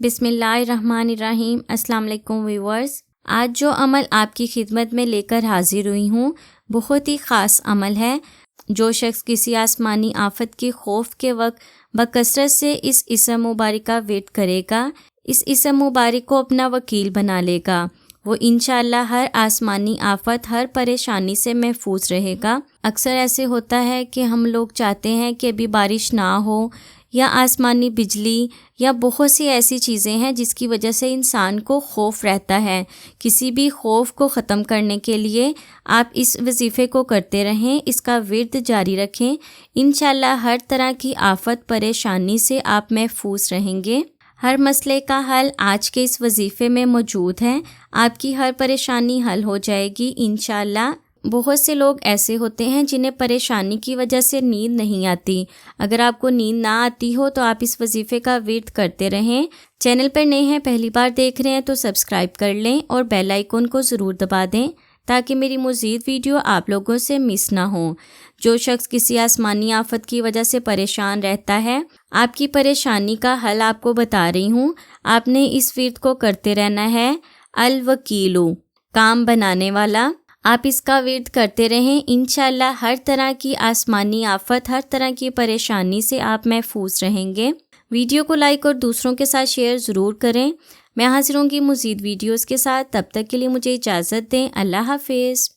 بسم اللہ الرحمن الرحیم۔ السلام علیکم ویورز، آج جو عمل آپ کی خدمت میں لے کر حاضر ہوئی ہوں بہت ہی خاص عمل ہے۔ جو شخص کسی آسمانی آفت کے خوف کے وقت بکثرت سے اس اسم مبارک کا ورد کرے گا، اس اسم مبارک کو اپنا وکیل بنا لے گا، وہ انشاءاللہ ہر آسمانی آفت، ہر پریشانی سے محفوظ رہے گا۔ اکثر ایسے ہوتا ہے کہ ہم لوگ چاہتے ہیں کہ ابھی بارش نہ ہو، یا آسمانی بجلی، یا بہت سی ایسی چیزیں ہیں جس کی وجہ سے انسان کو خوف رہتا ہے۔ کسی بھی خوف کو ختم کرنے کے لیے آپ اس وظیفے کو کرتے رہیں، اس کا ورد جاری رکھیں، انشاءاللہ ہر طرح کی آفت پریشانی سے آپ محفوظ رہیں گے۔ ہر مسئلے کا حل آج کے اس وظیفے میں موجود ہے، آپ کی ہر پریشانی حل ہو جائے گی انشاءاللہ۔ بہت سے لوگ ایسے ہوتے ہیں جنہیں پریشانی کی وجہ سے نیند نہیں آتی۔ اگر آپ کو نیند نہ آتی ہو تو آپ اس وظیفے کا ورد کرتے رہیں۔ چینل پر نئے ہیں، پہلی بار دیکھ رہے ہیں تو سبسکرائب کر لیں اور بیل آئیکن کو ضرور دبا دیں تاکہ میری مزید ویڈیو آپ لوگوں سے مس نہ ہو۔ جو شخص کسی آسمانی آفت کی وجہ سے پریشان رہتا ہے، آپ کی پریشانی کا حل آپ کو بتا رہی ہوں۔ آپ نے اس ورد کو کرتے رہنا ہے، الوکیلو، کام بنانے والا۔ آپ اس کا ورد کرتے رہیں، انشاءاللہ ہر طرح کی آسمانی آفت، ہر طرح کی پریشانی سے آپ محفوظ رہیں گے۔ ویڈیو کو لائک اور دوسروں کے ساتھ شیئر ضرور کریں۔ میں حاضر ہوں گی مزید ویڈیوز کے ساتھ، تب تک کے لیے مجھے اجازت دیں۔ اللہ حافظ۔